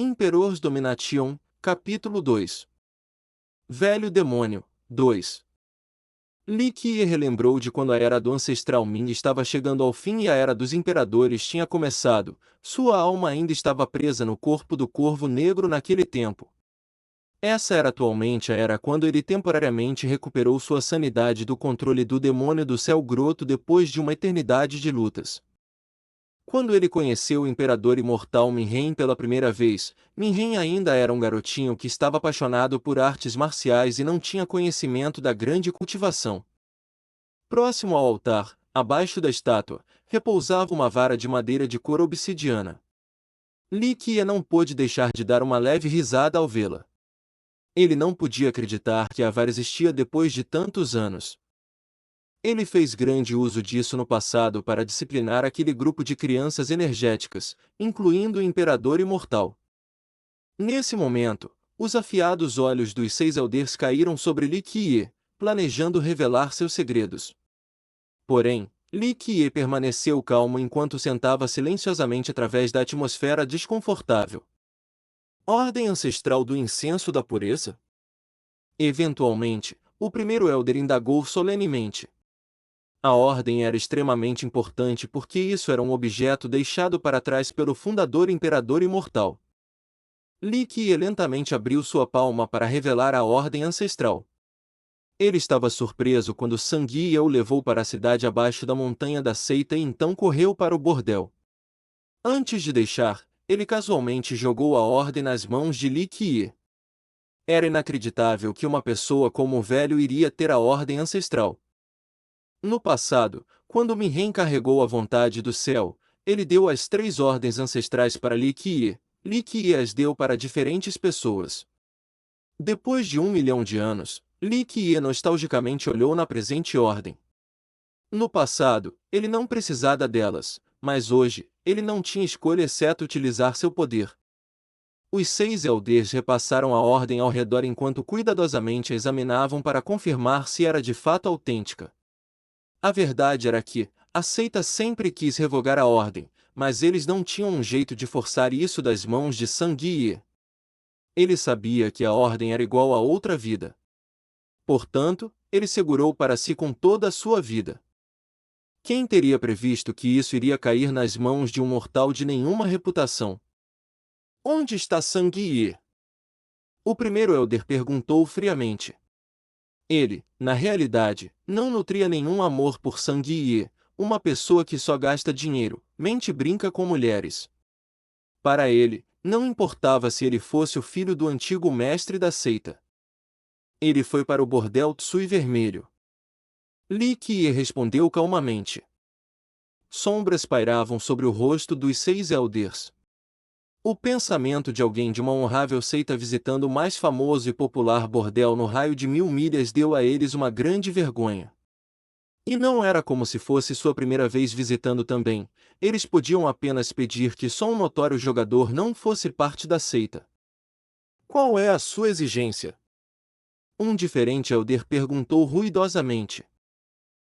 Imperors Domination, capítulo 2. Velho Demônio, 2. Li Qiye relembrou de quando a era do ancestral Ming estava chegando ao fim e a era dos imperadores tinha começado. Sua alma ainda estava presa no corpo do Corvo Negro naquele tempo. Essa era atualmente a era quando ele temporariamente recuperou sua sanidade do controle do demônio do céu groto depois de uma eternidade de lutas. Quando ele conheceu o imperador imortal Minhen pela primeira vez, Minhen ainda era um garotinho que estava apaixonado por artes marciais e não tinha conhecimento da grande cultivação. Próximo ao altar, abaixo da estátua, repousava uma vara de madeira de cor obsidiana. Li Qiye não pôde deixar de dar uma leve risada ao vê-la. Ele não podia acreditar que a vara existia depois de tantos anos. Ele fez grande uso disso no passado para disciplinar aquele grupo de crianças energéticas, incluindo o Imperador Imortal. Nesse momento, os afiados olhos dos 6 elders caíram sobre Li Qiye, planejando revelar seus segredos. Porém, Li Qiye permaneceu calmo enquanto sentava silenciosamente através da atmosfera desconfortável. Ordem ancestral do incenso da pureza? Eventualmente, o primeiro elder indagou solenemente. A ordem era extremamente importante porque isso era um objeto deixado para trás pelo fundador Imperador Imortal. Li Qiye lentamente abriu sua palma para revelar a ordem ancestral. Ele estava surpreso quando Sanguia o levou para a cidade abaixo da montanha da seita e então correu para o bordel. Antes de deixar, ele casualmente jogou a ordem nas mãos de Li Qiye. Era inacreditável que uma pessoa como o velho iria ter a ordem ancestral. No passado, quando Minhen carregou a vontade do céu, ele deu as 3 ordens ancestrais para Li Qiye. Li Qiye as deu para diferentes pessoas. Depois de 1 milhão de anos, Li Qiye nostalgicamente olhou na presente ordem. No passado, ele não precisava delas, mas hoje, ele não tinha escolha exceto utilizar seu poder. Os 6 elders repassaram a ordem ao redor enquanto cuidadosamente a examinavam para confirmar se era de fato autêntica. A verdade era que, a seita sempre quis revogar a ordem, mas eles não tinham um jeito de forçar isso das mãos de Sanguia. Ele sabia que a ordem era igual a outra vida. Portanto, ele segurou para si com toda a sua vida. Quem teria previsto que isso iria cair nas mãos de um mortal de nenhuma reputação? Onde está Sanguia? O primeiro elder perguntou friamente. Ele, na realidade, não nutria nenhum amor por Sanguia, uma pessoa que só gasta dinheiro, mente e brinca com mulheres. Para ele, não importava se ele fosse o filho do antigo mestre da seita. Ele foi para o bordel Tsui Vermelho. Li Qiye respondeu calmamente. Sombras pairavam sobre o rosto dos 6 elders. O pensamento de alguém de uma honrável seita visitando o mais famoso e popular bordel no raio de 1000 milhas deu a eles uma grande vergonha. E não era como se fosse sua primeira vez visitando também, eles podiam apenas pedir que só um notório jogador não fosse parte da seita. Qual é a sua exigência? Um diferente elder perguntou ruidosamente.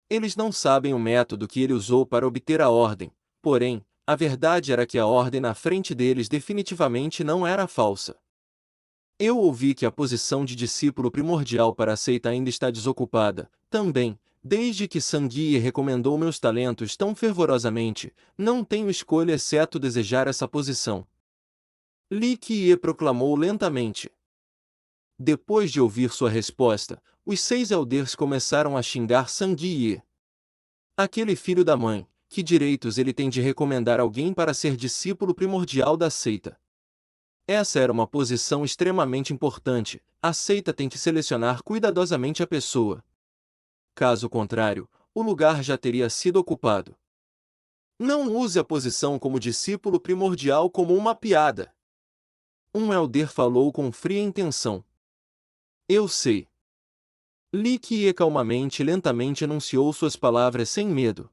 Eles não sabem o método que ele usou para obter a ordem, porém, a verdade era que a ordem na frente deles definitivamente não era falsa. Eu ouvi que a posição de discípulo primordial para a seita ainda está desocupada, também, desde que Sanguia recomendou meus talentos tão fervorosamente, não tenho escolha exceto desejar essa posição. Li Qiye proclamou lentamente. Depois de ouvir sua resposta, os 6 elders começaram a xingar Sanguia. Aquele filho da mãe, que direitos ele tem de recomendar alguém para ser discípulo primordial da seita? Essa era uma posição extremamente importante, a seita tem que selecionar cuidadosamente a pessoa. Caso contrário, o lugar já teria sido ocupado. Não use a posição como discípulo primordial como uma piada. Um elder falou com fria intenção. Eu sei. Li Qiye calmamente e lentamente enunciou suas palavras sem medo.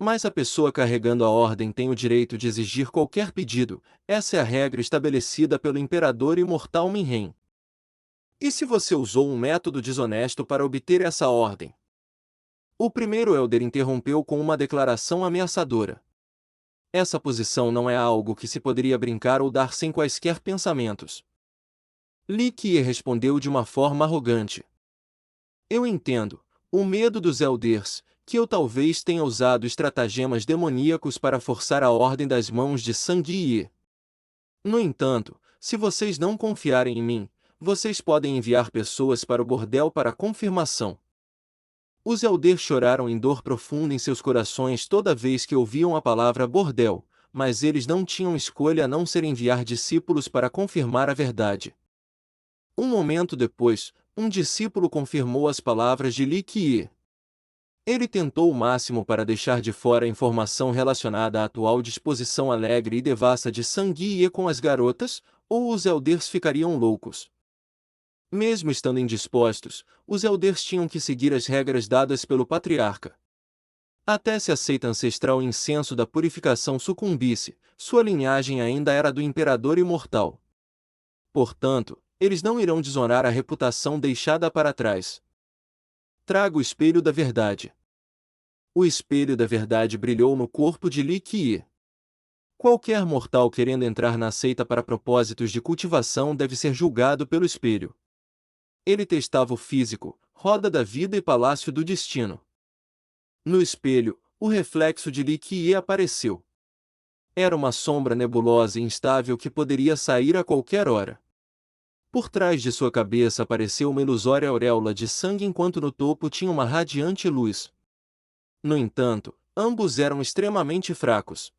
Mas a pessoa carregando a ordem tem o direito de exigir qualquer pedido, essa é a regra estabelecida pelo Imperador Imortal Minhen. E se você usou um método desonesto para obter essa ordem? O primeiro elder interrompeu com uma declaração ameaçadora. Essa posição não é algo que se poderia brincar ou dar sem quaisquer pensamentos. Li Qiye respondeu de uma forma arrogante. Eu entendo, o medo dos Elders, que eu talvez tenha usado estratagemas demoníacos para forçar a ordem das mãos de Sang Yi. No entanto, se vocês não confiarem em mim, vocês podem enviar pessoas para o bordel para confirmação. Os Elders choraram em dor profunda em seus corações toda vez que ouviam a palavra bordel, mas eles não tinham escolha a não ser enviar discípulos para confirmar a verdade. Um momento depois, um discípulo confirmou as palavras de Li Qiye. Ele tentou o máximo para deixar de fora a informação relacionada à atual disposição alegre e devassa de Sang Yi com as garotas, ou os Elders ficariam loucos. Mesmo estando indispostos, os Elders tinham que seguir as regras dadas pelo patriarca. Até se a seita ancestral incenso da purificação sucumbisse, sua linhagem ainda era do imperador imortal. Portanto, eles não irão desonar a reputação deixada para trás. Traga o espelho da verdade. O espelho da verdade brilhou no corpo de Li Qiye. Qualquer mortal querendo entrar na seita para propósitos de cultivação deve ser julgado pelo espelho. Ele testava o físico, roda da vida e palácio do destino. No espelho, o reflexo de Li Qiye apareceu. Era uma sombra nebulosa e instável que poderia sair a qualquer hora. Por trás de sua cabeça apareceu uma ilusória auréola de sangue enquanto no topo tinha uma radiante luz. No entanto, ambos eram extremamente fracos.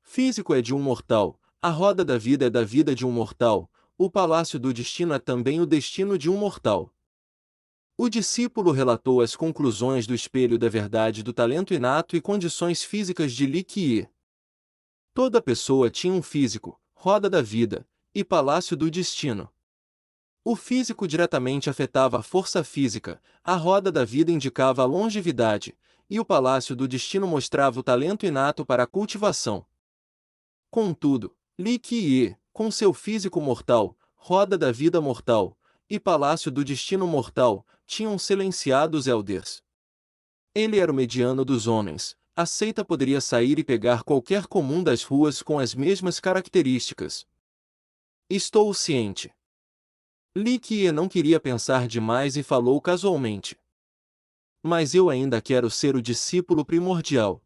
Físico é de um mortal, a roda da vida é da vida de um mortal, o palácio do destino é também o destino de um mortal. O discípulo relatou as conclusões do espelho da verdade do talento inato e condições físicas de Li Qiye. Toda pessoa tinha um físico, roda da vida, e palácio do destino. O físico diretamente afetava a força física, a roda da vida indicava a longevidade, e o palácio do destino mostrava o talento inato para a cultivação. Contudo, Li Qiye, com seu físico mortal, roda da vida mortal, e palácio do destino mortal, tinham silenciado os Elders. Ele era o mediano dos homens, a seita poderia sair e pegar qualquer comum das ruas com as mesmas características. Estou ciente. Li Qiye não queria pensar demais e falou casualmente. Mas eu ainda quero ser o discípulo primordial.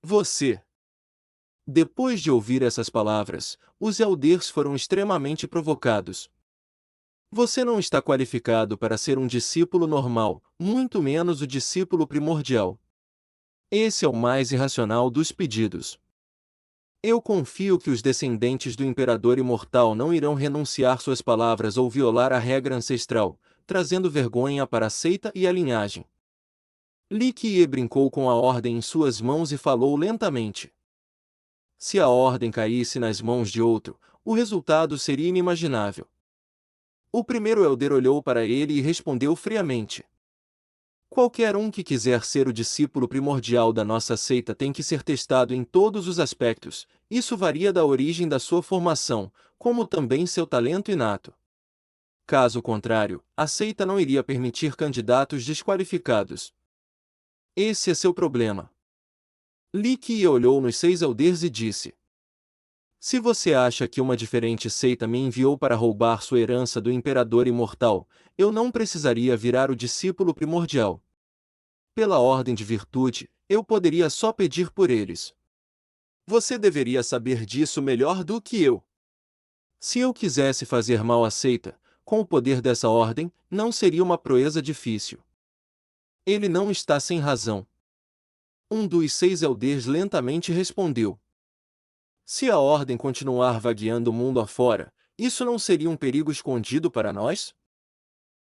Você. Depois de ouvir essas palavras, os Elders foram extremamente provocados. Você não está qualificado para ser um discípulo normal, muito menos o discípulo primordial. Esse é o mais irracional dos pedidos. Eu confio que os descendentes do imperador imortal não irão renunciar suas palavras ou violar a regra ancestral, trazendo vergonha para a seita e a linhagem. Li Qiye brincou com a ordem em suas mãos e falou lentamente. Se a ordem caísse nas mãos de outro, o resultado seria inimaginável. O primeiro Elder olhou para ele e respondeu friamente. Qualquer um que quiser ser o discípulo primordial da nossa seita tem que ser testado em todos os aspectos, isso varia da origem da sua formação, como também seu talento inato. Caso contrário, a seita não iria permitir candidatos desqualificados. Esse é seu problema. Li Qiye olhou nos 6 Elders e disse. Se você acha que uma diferente seita me enviou para roubar sua herança do imperador imortal, eu não precisaria virar o discípulo primordial. Pela ordem de virtude, eu poderia só pedir por eles. Você deveria saber disso melhor do que eu. Se eu quisesse fazer mal à seita, com o poder dessa ordem, não seria uma proeza difícil. Ele não está sem razão. Um dos 6 Elders lentamente respondeu. Se a ordem continuar vagueando o mundo afora, isso não seria um perigo escondido para nós?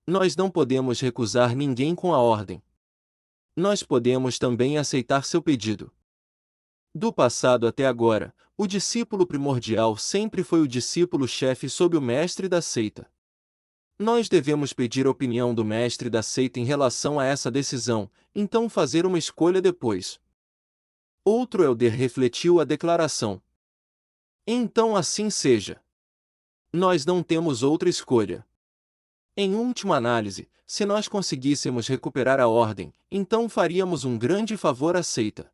Nós não podemos recusar ninguém com a ordem. Nós podemos também aceitar seu pedido. Do passado até agora, o discípulo primordial sempre foi o discípulo-chefe sob o mestre da seita. Nós devemos pedir a opinião do mestre da seita em relação a essa decisão, então fazer uma escolha depois. Outro Elder refletiu a declaração. Então assim seja. Nós não temos outra escolha. Em última análise, se nós conseguíssemos recuperar a ordem, então faríamos um grande favor à seita.